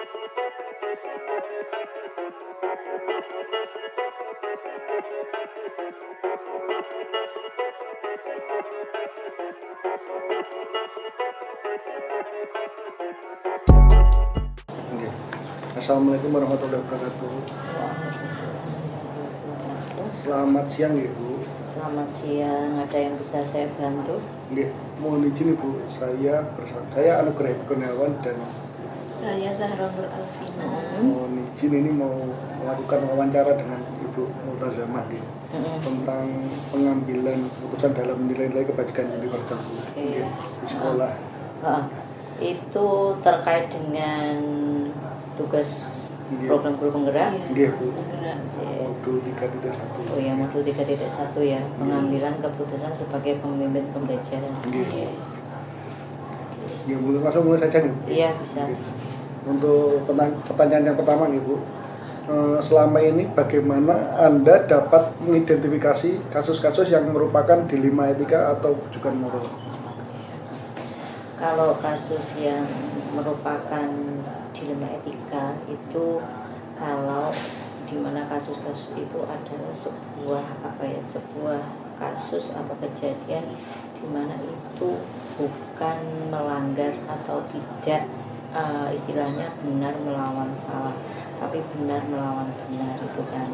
Oke. Assalamualaikum warahmatullahi wabarakatuh. Selamat siang Ibu. Selamat siang, ada yang bisa saya bantu? Nggih, mohon izin Ibu, saya Anugrah Kurniawan dan Saya Zahra Nur Alvina. mohon izin ini mau melakukan wawancara dengan Ibu Multazamah tentang pengambilan keputusan dalam nilai-nilai kebajikan universal di sekolah. Itu terkait dengan tugas program guru penggerak? Nggih Bu, Penggerak. modul 3.1. Oh ya, modul 3.1 ya, pengambilan keputusan sebagai pemimpin pembelajaran. Nggih. Ya, langsung mulai saja nih. Iya, bisa. Untuk pertanyaan yang pertama nih Bu, selama ini bagaimana Anda dapat mengidentifikasi kasus-kasus yang merupakan dilema etika atau bujukan moral? Kalau kasus yang merupakan dilema etika itu kalau dimana kasus-kasus itu adalah sebuah sebuah kasus atau kejadian dimana itu bukan melanggar atau tidak istilahnya benar melawan salah, tapi benar melawan benar itu kan.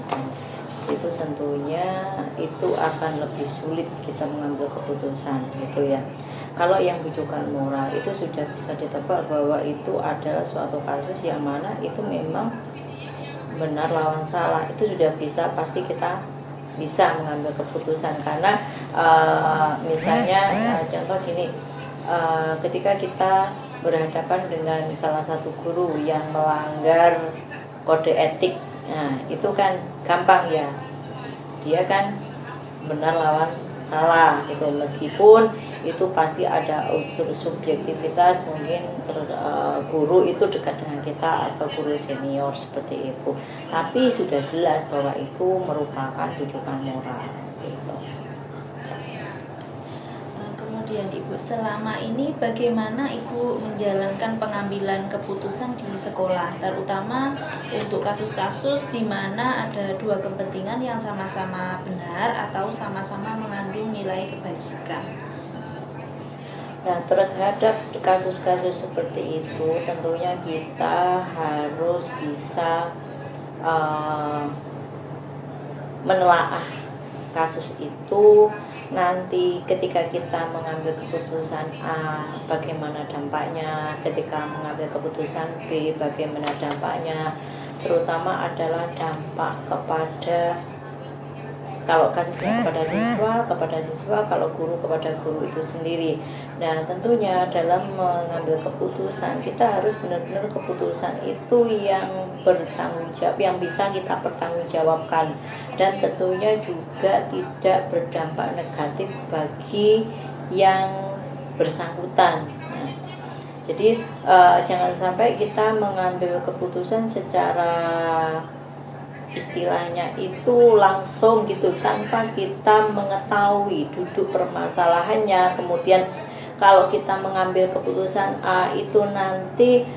Itu tentunya itu akan lebih sulit kita mengambil keputusan gitu ya. Kalau yang bujukan moral itu sudah bisa ditebak bahwa itu adalah suatu kasus yang mana itu memang benar lawan salah, itu sudah bisa pasti kita bisa mengambil keputusan karena misalnya contoh gini, ketika kita berhadapan dengan salah satu guru yang melanggar kode etik, nah itu kan gampang ya, dia kan benar lawan salah gitu, meskipun itu pasti ada unsur subjektivitas, mungkin guru itu dekat dengan kita atau guru senior seperti itu, tapi sudah jelas bahwa itu merupakan bujukan moral gitu. Kemudian Ibu, selama ini bagaimana Ibu menjalankan pengambilan keputusan di sekolah, terutama untuk kasus-kasus di mana ada dua kepentingan yang sama-sama benar atau sama-sama mengandung nilai kebajikan? Nah, terhadap kasus-kasus seperti itu tentunya kita harus bisa menelaah kasus itu. Nanti ketika kita mengambil keputusan A, bagaimana dampaknya, ketika mengambil keputusan B, bagaimana dampaknya, terutama adalah dampak kepada, kalau kasusnya kepada siswa, kalau guru kepada guru itu sendiri. Nah, tentunya dalam mengambil keputusan kita harus benar-benar keputusan itu yang bertanggung jawab, yang bisa kita pertanggungjawabkan, dan tentunya juga tidak berdampak negatif bagi yang bersangkutan. Nah, jadi jangan sampai kita mengambil keputusan secara istilahnya itu langsung gitu tanpa kita mengetahui duduk permasalahannya. Kemudian kalau kita mengambil keputusan A itu nanti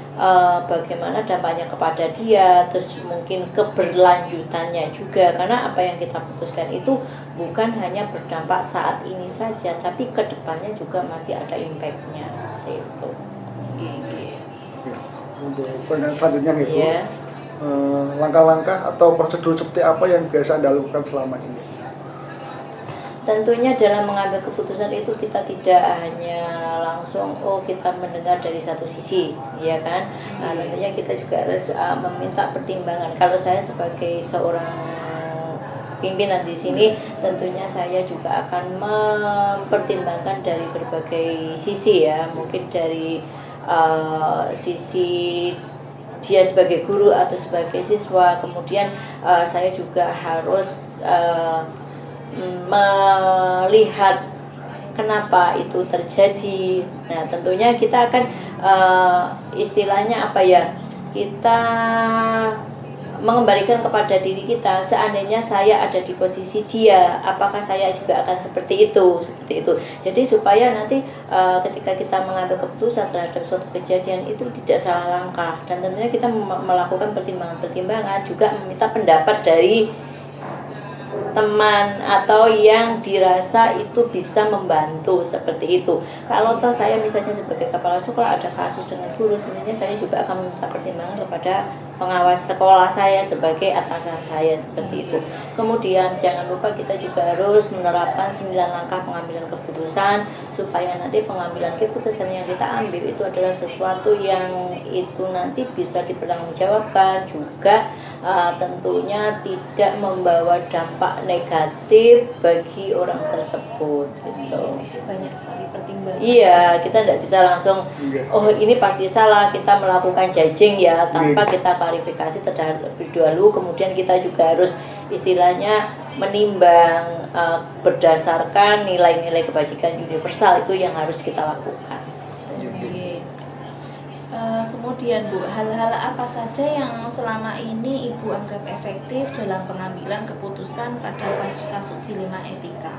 bagaimana dampaknya kepada dia, terus mungkin keberlanjutannya juga, karena apa yang kita putuskan itu bukan hanya berdampak saat ini saja, tapi kedepannya juga masih ada impactnya seperti itu. Untuk pertanyaan selanjutnya nih Bu, Ya. Langkah-langkah atau prosedur seperti apa yang biasa Anda lakukan selama ini? Tentunya dalam mengambil keputusan itu kita tidak hanya langsung kita mendengar dari satu sisi, ya kan? Nah, tentunya kita juga harus meminta pertimbangan. Kalau saya sebagai seorang pimpinan di sini, tentunya saya juga akan mempertimbangkan dari berbagai sisi ya, mungkin dari sisi dia sebagai guru atau sebagai siswa. Kemudian saya juga harus melihat kenapa itu terjadi. Nah, tentunya kita akan istilahnya apa ya, kita mengembalikan kepada diri kita, seandainya saya ada di posisi dia, apakah saya juga akan seperti itu. Jadi supaya nanti ketika kita mengambil keputusan terhadap suatu kejadian itu tidak salah langkah, dan tentunya kita melakukan pertimbangan juga meminta pendapat dari teman atau yang dirasa itu bisa membantu seperti itu. Kalau toh saya misalnya sebagai kepala sekolah ada kasus dengan guru, tentunya saya juga akan meminta pertimbangan kepada pengawas sekolah saya sebagai atasan saya seperti itu. Kemudian jangan lupa kita juga harus menerapkan 9 langkah pengambilan keputusan supaya nanti pengambilan keputusan yang kita ambil itu adalah sesuatu yang itu nanti bisa dipertanggungjawabkan juga, tentunya tidak membawa dampak negatif bagi orang tersebut gitu. Banyak sekali pertimbangan. Iya, kita tidak bisa langsung oh ini pasti salah, kita melakukan judging ya tanpa kita klarifikasi terlebih dahulu. Kemudian kita juga harus istilahnya menimbang berdasarkan nilai-nilai kebajikan universal itu yang harus kita lakukan. Kemudian Bu, hal-hal apa saja yang selama ini Ibu anggap efektif dalam pengambilan keputusan pada kasus-kasus dilema etika?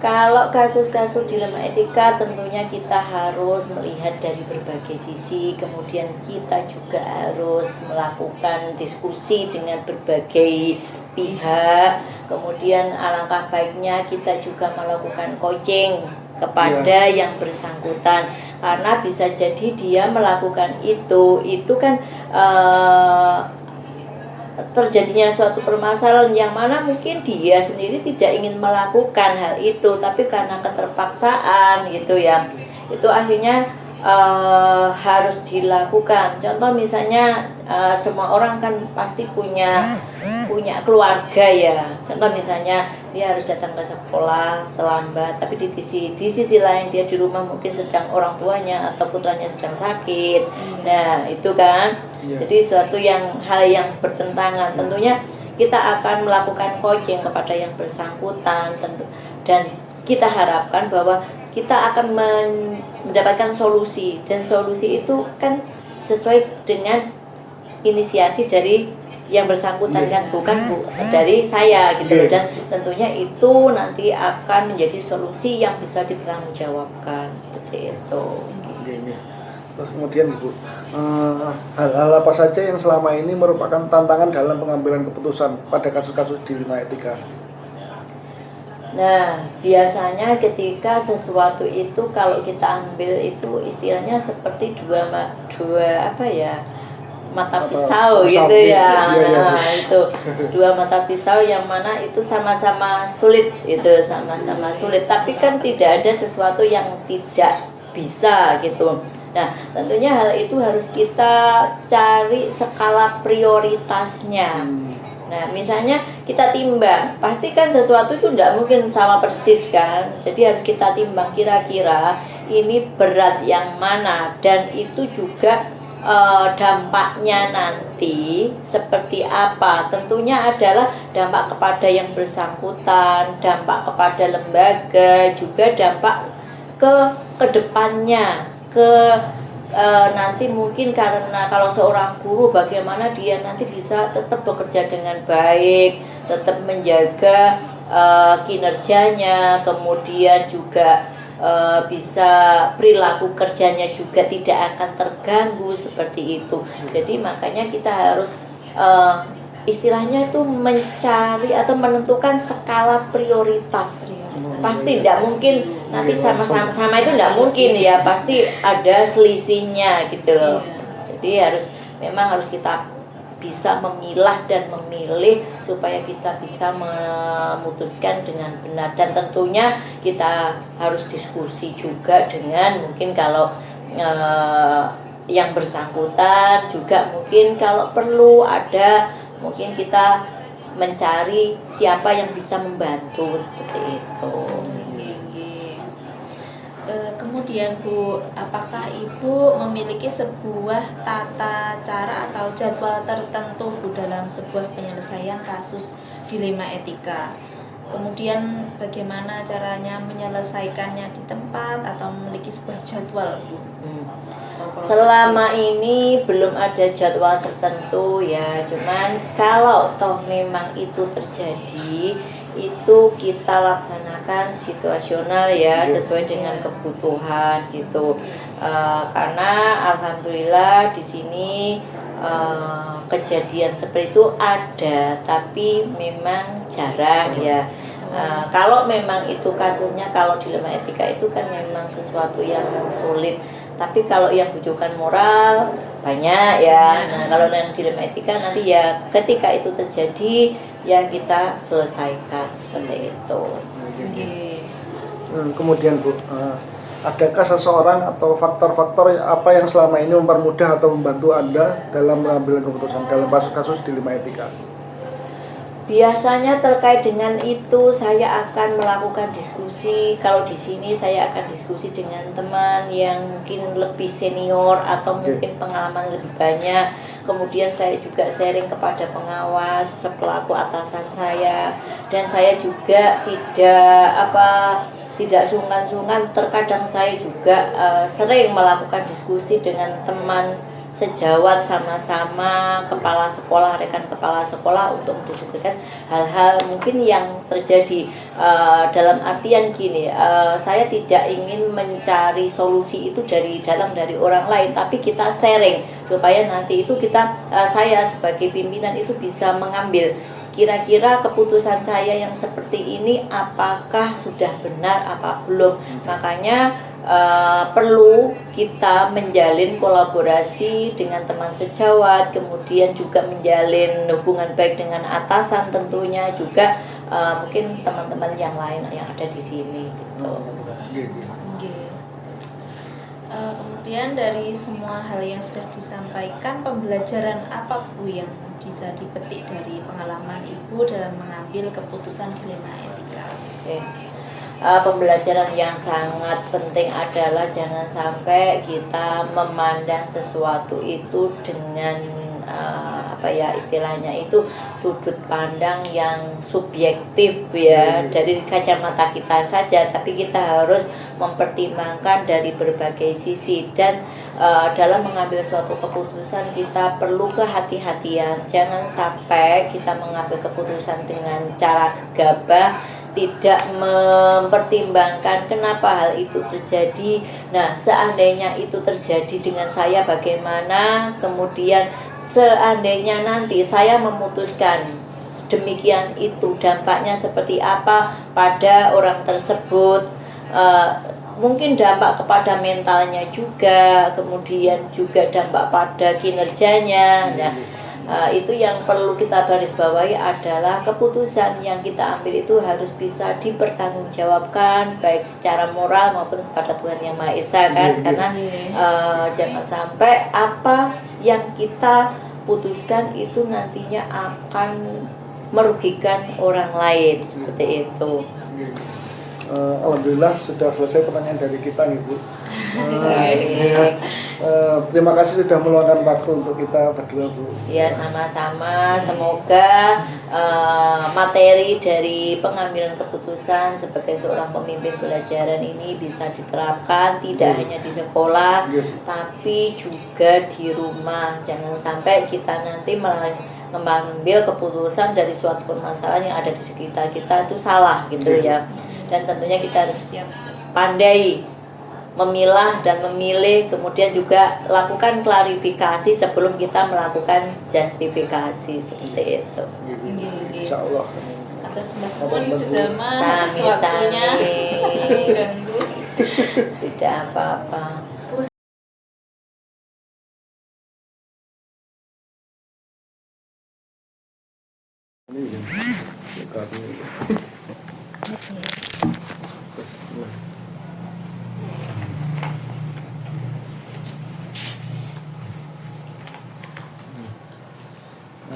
Kalau kasus-kasus dilema etika tentunya kita harus melihat dari berbagai sisi, kemudian kita juga harus melakukan diskusi dengan berbagai pihak, kemudian alangkah baiknya kita juga melakukan coaching kepada yang bersangkutan, karena bisa jadi dia melakukan itu kan terjadinya suatu permasalahan yang mana mungkin dia sendiri tidak ingin melakukan hal itu, tapi karena keterpaksaan gitu ya, itu akhirnya harus dilakukan. Contoh misalnya semua orang kan pasti punya keluarga ya. Contoh misalnya dia harus datang ke sekolah terlambat, tapi di sisi lain dia di rumah mungkin sedang orang tuanya atau putranya sedang sakit. Nah itu kan jadi suatu hal yang bertentangan. Tentunya kita akan melakukan coaching kepada yang bersangkutan tentu, dan kita harapkan bahwa kita akan mendapatkan solusi, dan solusi itu kan sesuai dengan inisiasi dari yang bersangkutan kan, bukan dari saya gitu. Dan tentunya itu nanti akan menjadi solusi yang bisa dipertanggungjawabkan seperti itu. Terus kemudian Ibu, hal-hal apa saja yang selama ini merupakan tantangan dalam pengambilan keputusan pada kasus-kasus dilema etika? Nah, biasanya ketika sesuatu itu kalau kita ambil itu istilahnya seperti dua mata pisau gitu ya. Nah, itu dua mata pisau yang mana itu sama-sama sulit, tapi kan tidak ada sesuatu yang tidak bisa gitu. Nah, tentunya hal itu harus kita cari skala prioritasnya. Nah, misalnya kita timbang, pasti kan sesuatu itu tidak mungkin sama persis kan. Jadi harus kita timbang kira-kira ini berat yang mana, dan itu juga dampaknya nanti seperti apa. Tentunya adalah dampak kepada yang bersangkutan, dampak kepada lembaga, juga dampak ke depannya, nanti mungkin karena kalau seorang guru bagaimana dia nanti bisa tetap bekerja dengan baik, tetap menjaga kinerjanya, kemudian juga bisa perilaku kerjanya juga tidak akan terganggu seperti itu. Jadi makanya kita harus istilahnya itu mencari atau menentukan skala prioritas. Pasti tidak mungkin nanti sama-sama itu tidak mungkin ya, pasti ada selisihnya gitu loh. Jadi memang harus kita bisa memilah dan memilih supaya kita bisa memutuskan dengan benar, dan tentunya kita harus diskusi juga dengan mungkin kalau yang bersangkutan juga, mungkin kalau perlu ada mungkin kita mencari siapa yang bisa membantu seperti itu. Kemudian Bu, apakah Ibu memiliki sebuah tata cara atau jadwal tertentu Bu dalam sebuah penyelesaian kasus dilema etika? Kemudian bagaimana caranya menyelesaikannya di tempat atau memiliki sebuah jadwal Bu? Selama ini belum ada jadwal tertentu ya, cuman kalau toh memang itu terjadi, itu kita laksanakan situasional ya, sesuai dengan kebutuhan gitu. Karena alhamdulillah di sini kejadian seperti itu ada, tapi memang jarang ya. Kalau memang itu kasusnya, kalau dilema etika itu kan memang sesuatu yang sulit. Tapi kalau yang bujukan moral banyak ya. Nah, kalau yang dilema etika nanti ya ketika itu terjadi ya kita selesaikan seperti itu. Kemudian Bu, adakah seseorang atau faktor-faktor apa yang selama ini mempermudah atau membantu Anda dalam mengambil keputusan dalam kasus-kasus dilema etika? Biasanya terkait dengan itu saya akan melakukan diskusi. Kalau di sini saya akan diskusi dengan teman yang mungkin lebih senior atau mungkin pengalaman lebih banyak. Kemudian saya juga sharing kepada pengawas selaku atasan saya, dan saya juga tidak sungkan-sungkan. Terkadang saya juga sering melakukan diskusi dengan teman sejawat sama-sama kepala sekolah, rekan kepala sekolah untuk mendiskusikan hal-hal mungkin yang terjadi. Dalam artian gini, saya tidak ingin mencari solusi itu dari orang lain, tapi kita sharing supaya nanti itu saya sebagai pimpinan itu bisa mengambil kira-kira keputusan saya yang seperti ini apakah sudah benar apa belum. Makanya perlu kita menjalin kolaborasi dengan teman sejawat, kemudian juga menjalin hubungan baik dengan atasan tentunya, juga mungkin teman-teman yang lain yang ada di sini gitu. Kemudian dari semua hal yang sudah disampaikan, pembelajaran apa Bu yang bisa dipetik dari pengalaman Ibu dalam mengambil keputusan dilema etika? Pembelajaran yang sangat penting adalah jangan sampai kita memandang sesuatu itu dengan istilahnya itu sudut pandang yang subjektif ya, dari kacamata kita saja, tapi kita harus mempertimbangkan dari berbagai sisi. Dan dalam mengambil suatu keputusan kita perlu kehati-hatian. Jangan sampai kita mengambil keputusan dengan cara gegabah, tidak mempertimbangkan kenapa hal itu terjadi. Nah, seandainya itu terjadi dengan saya bagaimana, kemudian seandainya nanti saya memutuskan demikian, itu dampaknya seperti apa pada orang tersebut. Mungkin dampak kepada mentalnya juga, kemudian juga dampak pada kinerjanya. Nah, itu yang perlu kita garis bawahi adalah keputusan yang kita ambil itu harus bisa dipertanggungjawabkan baik secara moral maupun kepada Tuhan Yang Maha Esa kan. Karena jangan sampai apa yang kita putuskan itu nantinya akan merugikan orang lain seperti itu. Alhamdulillah sudah selesai pertanyaan dari kita nih Bu. Terima kasih sudah meluangkan waktu untuk kita berdua Bu. Ya, sama-sama. Semoga materi dari pengambilan keputusan sebagai seorang pemimpin pelajaran ini bisa diterapkan tidak hanya di sekolah, tapi juga di rumah. Jangan sampai kita nanti mengambil keputusan dari suatu permasalahan yang ada di sekitar kita itu salah gitu ya. Dan tentunya kita harus pandai memilah dan memilih, kemudian juga lakukan klarifikasi sebelum kita melakukan justifikasi seperti itu. Insya Allah. Atas bantuan bersama atas waktunya mengganggu. Tidak apa-apa.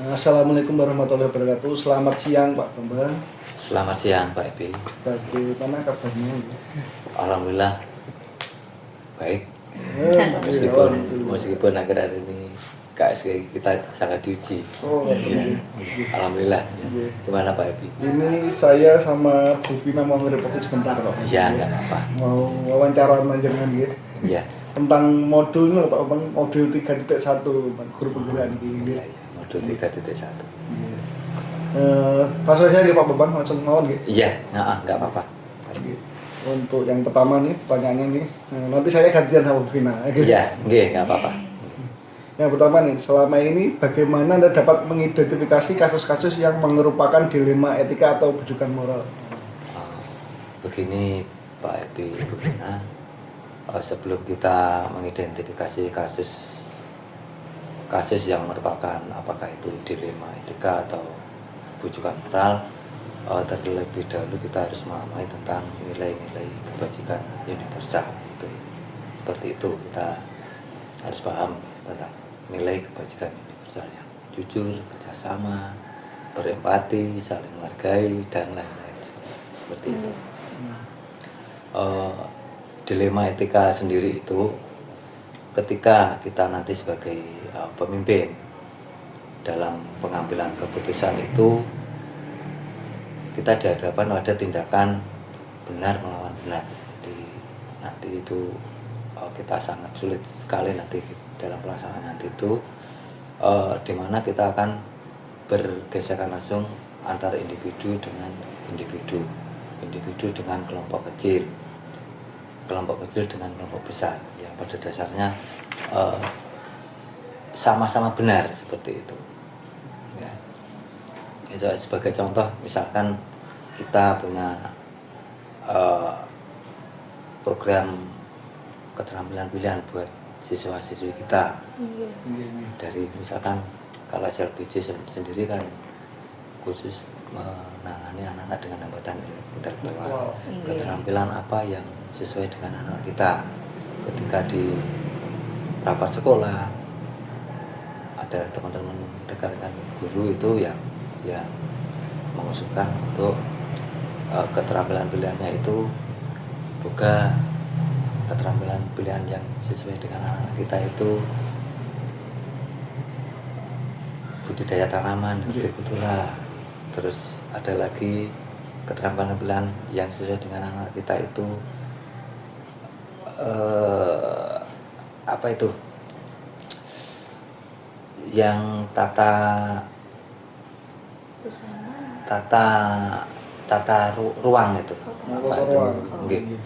Assalamualaikum warahmatullahi wabarakatuh. Selamat siang Pak Bambang. Selamat siang Pak Ebi. Bagaimana kabarnya? Alhamdulillah baik. Meskipun akhir-akhir ini KSG kita itu sangat diuji. Alhamdulillah. Gimana Pak Ebi? Ini saya sama Bu Vina mau ngerepotin sebentar kok. Iya, nggak apa-apa. Mau wawancara panjenengan gitu. Iya. tentang modul ini Pak Bambang, modul 3.1 tentang guru penggerak ini. Iya, modul 3.1. Langsung saja Pak Bambang, langsung mau gitu. Iya, nggak apa-apa. Untuk yang pertama nih pertanyaannya nih, nanti saya gantian sama Bu Vina. Iya, nggak apa-apa. Yang pertama nih, selama ini bagaimana Anda dapat mengidentifikasi kasus-kasus yang merupakan dilema etika atau bujukan moral? Begini Pak Epi, Bu Vina, sebelum kita mengidentifikasi kasus yang merupakan apakah itu dilema etika atau bujukan moral, terlebih dahulu kita harus memahami tentang nilai-nilai kebajikan universal. Itu seperti itu, kita harus paham tentang nilai kebajikan universal yang jujur, kerjasama, berempati, saling menghargai, dan lain-lain seperti itu. Dilema etika sendiri itu ketika kita nanti sebagai pemimpin dalam pengambilan keputusan itu, kita dihadapkan pada tindakan benar melawan benar. Jadi nanti itu kita sangat sulit sekali nanti dalam pelaksanaan nanti itu, di mana kita akan bergesekan langsung antara individu dengan individu dengan kelompok kecil dengan kelompok besar yang pada dasarnya sama-sama benar seperti itu. Ya. Itu sebagai contoh, misalkan kita punya program keterampilan pilihan buat siswa-siswi kita. Dari misalkan kalau SLBJ sendiri kan khusus menangani anak-anak dengan hambatan intelektual. Keterampilan apa yang sesuai dengan anak kita. Ketika di rapat sekolah ada teman-teman rekan-rekan guru itu yang mengusulkan untuk keterampilan pilihannya itu bukan keterampilan pilihan yang sesuai dengan anak-anak kita itu budidaya tanaman, hortikultura. Terus ada lagi keterampilan pilihan yang sesuai dengan anak kita itu apa itu? Yang ruang itu. Apa itu?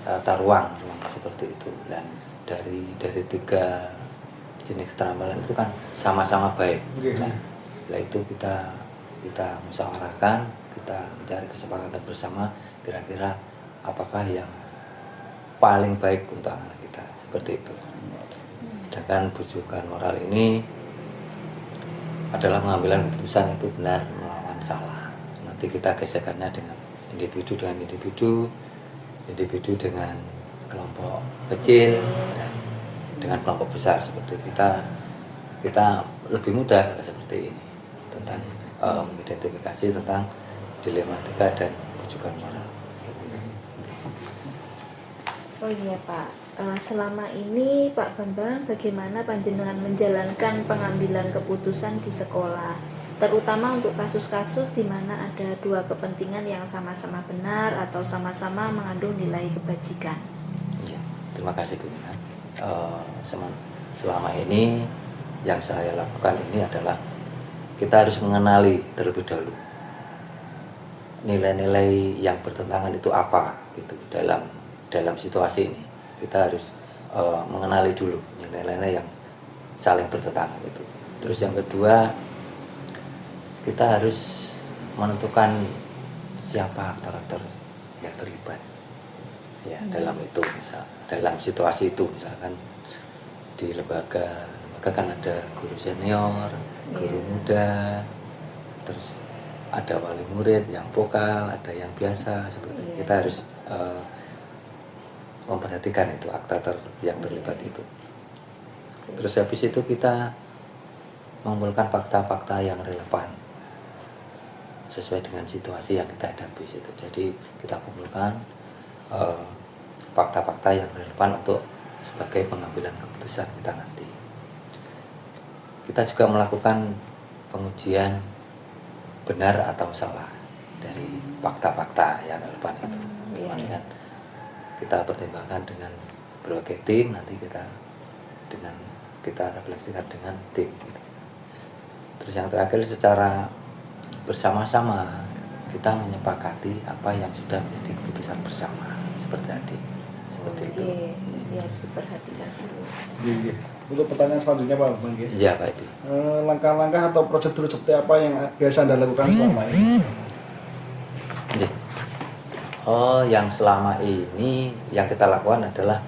Tata ruang seperti itu. Dan dari 3 jenis keterampilan itu kan sama-sama baik. Nah, itu kita musyawarahkan, kita mencari kesepakatan bersama kira-kira apakah yang paling baik untuk anak kita, seperti itu. Sedangkan bujukan moral ini adalah pengambilan keputusan itu benar melawan salah. Nanti kita gesekannya dengan individu dengan kelompok kecil dan dengan kelompok besar, seperti kita lebih mudah kalau seperti ini tentang mengidentifikasi tentang dilema etika dan bujukan moral. Oh iya Pak, selama ini Pak Bambang bagaimana panjenengan menjalankan pengambilan keputusan di sekolah, terutama untuk kasus-kasus di mana ada 2 kepentingan yang sama-sama benar atau sama-sama mengandung nilai kebajikan? Ya, terima kasih Bu Mina. Selama ini yang saya lakukan ini adalah kita harus mengenali terlebih dahulu nilai-nilai yang bertentangan itu apa gitu dalam situasi ini. Kita harus mengenali dulu nilai-nilai yang saling bertentangan itu. Terus yang kedua, kita harus menentukan siapa aktor-aktor yang terlibat ya dalam itu, dalam situasi itu. Misalkan di lembaga kan ada guru senior, guru muda, terus ada wali murid yang vokal, ada yang biasa, seperti itu. Kita harus memperhatikan itu aktor yang terlibat itu. Terus habis itu kita mengumpulkan fakta-fakta yang relevan sesuai dengan situasi yang kita hadapi itu. Jadi kita kumpulkan fakta-fakta yang relevan untuk sebagai pengambilan keputusan kita nanti. Kita juga melakukan pengujian benar atau salah dari fakta-fakta yang relevan itu. Kemudian kita pertimbangkan dengan berbagai tim, nanti kita dengan kita refleksikan dengan tim gitu. Terus yang terakhir secara bersama-sama kita menyepakati apa yang sudah menjadi keputusan bersama seperti tadi, seperti itu. Ya harus diperhatikan dulu. Iya. Untuk pertanyaan selanjutnya Pak Bambang, ya. Iya Pak Edi. Langkah-langkah atau prosedur seperti apa yang biasa Anda lakukan selama ini? Iya. Oh, yang selama ini yang kita lakukan adalah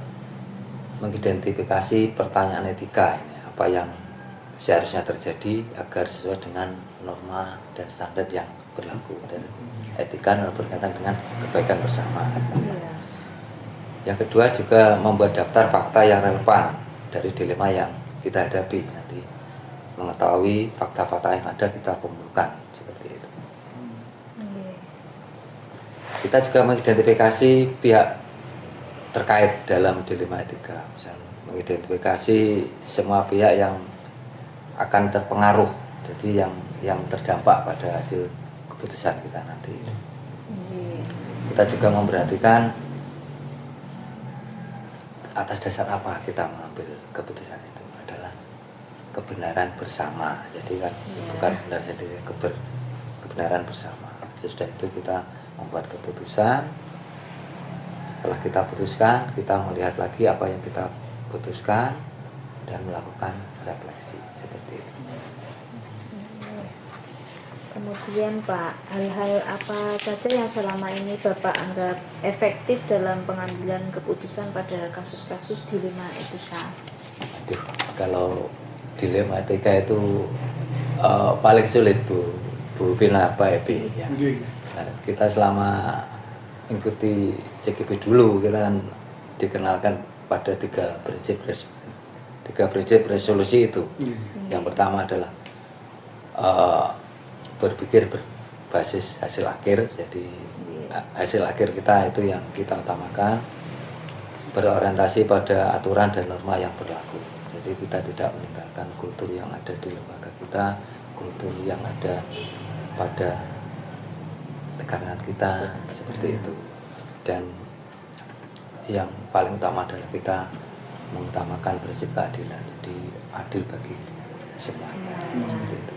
mengidentifikasi pertanyaan etika ini, apa yang seharusnya terjadi agar sesuai dengan norma dan standar yang berlaku, dan etika berkaitan dengan kebaikan bersama. Iya. Yang kedua juga membuat daftar fakta yang relevan dari dilema yang kita hadapi, nanti mengetahui fakta-fakta yang ada kita kumpulkan seperti itu. Iya. Kita juga mengidentifikasi pihak terkait dalam dilema etika, misalnya mengidentifikasi semua pihak yang akan terpengaruh, jadi yang terdampak pada hasil keputusan kita nanti. Iya. Kita juga memperhatikan atas dasar apa kita mengambil keputusan itu, adalah kebenaran bersama. Jadi kan bukan benar sendiri, kebenaran bersama. Sesudah itu kita membuat keputusan. Setelah kita putuskan, kita melihat lagi apa yang kita putuskan dan melakukan refleksi seperti itu. Kemudian Pak, hal-hal apa saja yang selama ini Bapak anggap efektif dalam pengambilan keputusan pada kasus-kasus dilema etika? Aduh, kalau dilema etika itu paling sulit Bu Pina, Pak Epi ya. Nah, kita selama mengikuti CGP dulu, kita kan dikenalkan pada tiga prinsip resolusi itu. Yang pertama adalah berpikir berbasis hasil akhir, jadi hasil akhir kita itu yang kita utamakan, berorientasi pada aturan dan norma yang berlaku. Jadi kita tidak meninggalkan kultur yang ada di lembaga kita, kultur yang ada pada negara kita, seperti itu. Dan yang paling utama adalah kita mengutamakan prinsip keadilan, jadi adil bagi semua, seperti itu.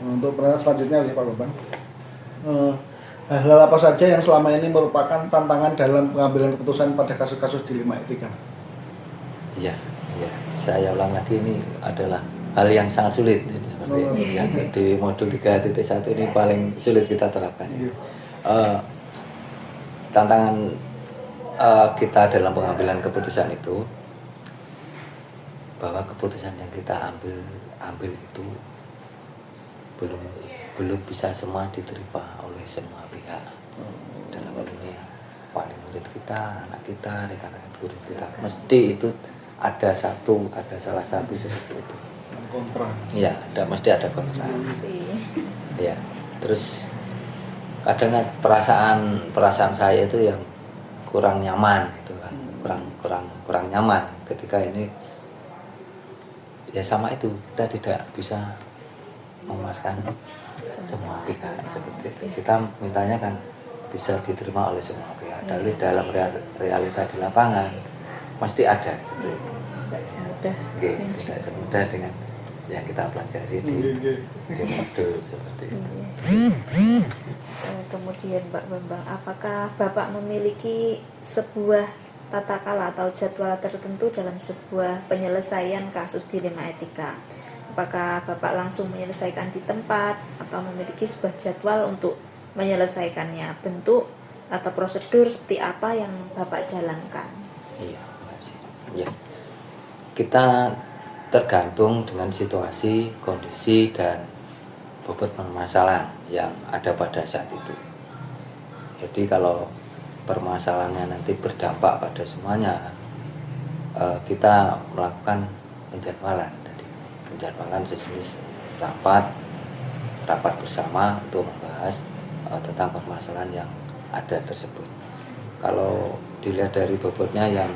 Untuk pertanyaan selanjutnya oleh Pak Bambang, hal-hal apa saja yang selama ini merupakan tantangan dalam pengambilan keputusan pada kasus-kasus dilema etika? Iya, saya ulang lagi, ini adalah hal yang sangat sulit seperti ini. Yang di modul 3.1 ini paling sulit kita terapkan. Tantangan kita dalam pengambilan keputusan itu, bahwa keputusan yang kita ambil itu belum bisa semua diterima oleh semua pihak. Dalam hal ini paling murid kita, anak kita, rekan-rekan guru kita, mesti itu ada salah satu seperti itu. Kontra. Iya, mesti ada kontra. Ya, terus kadang perasaan saya itu yang kurang nyaman itu kan, kurang nyaman ketika ini. Ya sama itu, kita tidak bisa memuaskan semua pihak seperti itu. Kita mintanya kan bisa diterima oleh semua pihak. Tapi dalam realita di lapangan mesti ada seperti itu. Tidak semudah. Tidak semudah dengan yang kita pelajari di modul seperti itu. Kemudian Pak Bambang, apakah Bapak memiliki sebuah tata cara atau jadwal tertentu dalam sebuah penyelesaian kasus dilema etika? Apakah Bapak langsung menyelesaikan di tempat atau memiliki sebuah jadwal untuk menyelesaikannya? Bentuk atau prosedur seperti apa yang Bapak jalankan? Iya, makasih. Ya. Kita tergantung dengan situasi, kondisi, dan bobot permasalahan yang ada pada saat itu. Jadi kalau permasalahannya nanti berdampak pada semuanya, kita melakukan penjadwalan. Penjadwalan sejenis rapat bersama untuk membahas tentang permasalahan yang ada tersebut. Kalau dilihat dari bobotnya yang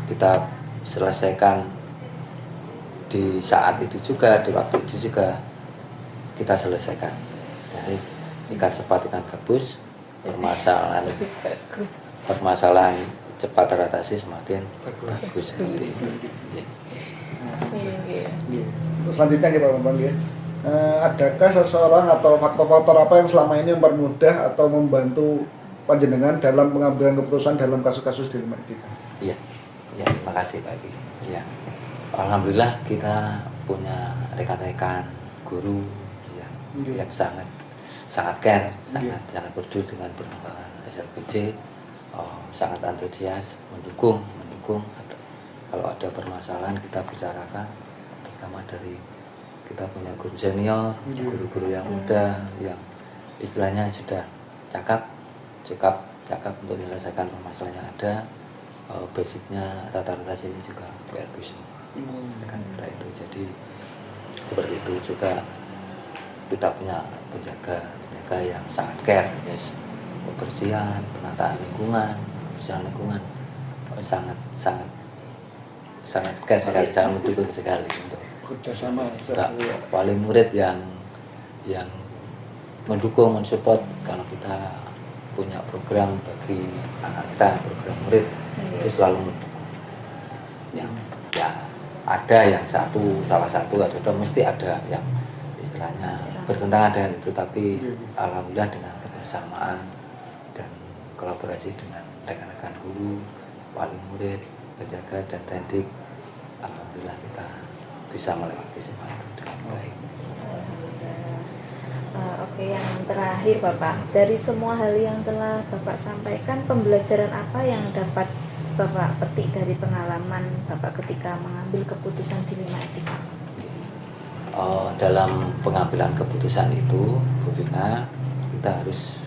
kita selesaikan di saat itu juga, di waktu itu juga kita selesaikan. Jadi ikan cepat ikan gabus, permasalahan cepat teratasi semakin Bagus. bagus seperti itu. Iya. Iya. Iya. Selanjutnya nih Pak Bambang ya. Adakah seseorang atau faktor-faktor apa yang selama ini mempermudah atau membantu panjenengan dalam pengambilan keputusan dalam kasus-kasus dilema etika? Iya, ya, terima kasih Pak Epi. Ya, alhamdulillah kita punya rekan-rekan guru yang sangat care, sangat peduli dengan perkembangan SLBJ, sangat antusias, mendukung. Kalau ada permasalahan kita bicarakan, terutama dari kita punya guru senior, guru-guru yang muda, yang istilahnya sudah cakap untuk menyelesaikan permasalahan yang ada. Basicnya rata-rata sini juga PLB semua dengan kita itu. Jadi seperti itu juga kita punya penjaga yang sangat care, guys. Kebersihan, penataan lingkungan, sangat care sekali, sangat mendukung sekali untuk Kerjasama wali murid yang mendukung, mensupport kalau kita punya program bagi anak kita, program murid itu selalu mendukung. Yang ya ada yang salah satu ada mesti ada yang istilahnya bertentangan dengan itu, tapi alhamdulillah dengan kebersamaan dan kolaborasi dengan rekan-rekan guru, wali murid, penjaga dan tendik, alhamdulillah kita bisa melewati semua itu dengan baik. Oke, yang terakhir Bapak, dari semua hal yang telah Bapak sampaikan, pembelajaran apa yang dapat Bapak petik dari pengalaman Bapak ketika mengambil keputusan dilema etika? Dalam pengambilan keputusan itu, Bu Vina, kita harus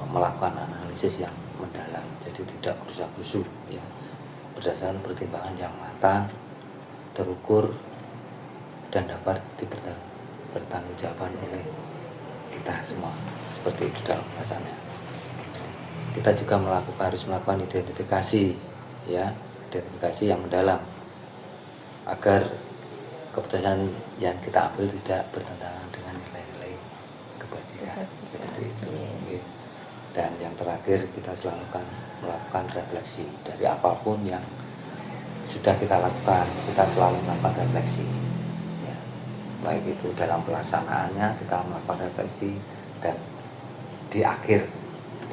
melakukan analisis yang mendalam, jadi tidak gerusa-gerusu, ya, berdasarkan pertimbangan yang matang, terukur, dan dapat dipertanggungjawabkan oleh kita semua, seperti itu dalam bahasanya. Kita juga harus melakukan identifikasi yang mendalam agar keputusan yang kita ambil tidak bertentangan dengan nilai-nilai kebajikan. Seperti itu. Dan yang terakhir kita selalu melakukan refleksi dari apapun yang sudah kita lakukan, kita selalu melakukan refleksi. Ya. Baik itu dalam pelaksanaannya kita melakukan refleksi dan di akhir.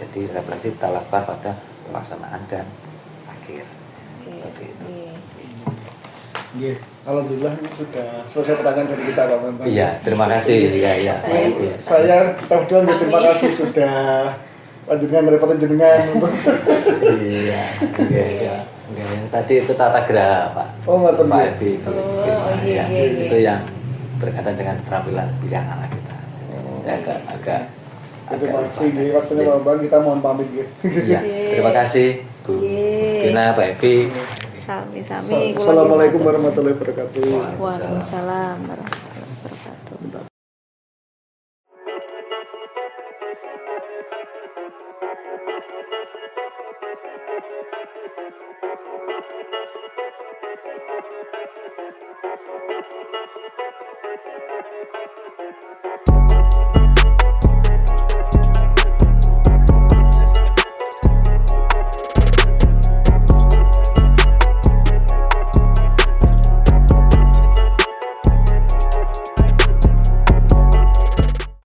Jadi refleksi kita lakukan pada pelaksanaan dan akhir. Seperti itu. Iya, alhamdulillah sudah selesai pertanyaan dari kita Pak Bambang. Iya, terima kasih. Iya. Kita berdua terima kasih sudah panjenengan ngerepotin jenengan. Iya. Tadi itu tata geraha Pak. Oh, nggak Pak Ebi. Iya. Itu yang berkaitan dengan keterampilan pilihan anak kita. Saya agak Terima kasih. Waktunya Pak Bambang, kita mohon pamit ya. Iya, terima kasih Bu Vina, Pak Ebi. Sami-sami. Assalamualaikum warahmatullahi wabarakatuh. Waalaikumsalam warahmatullahi wabarakatuh.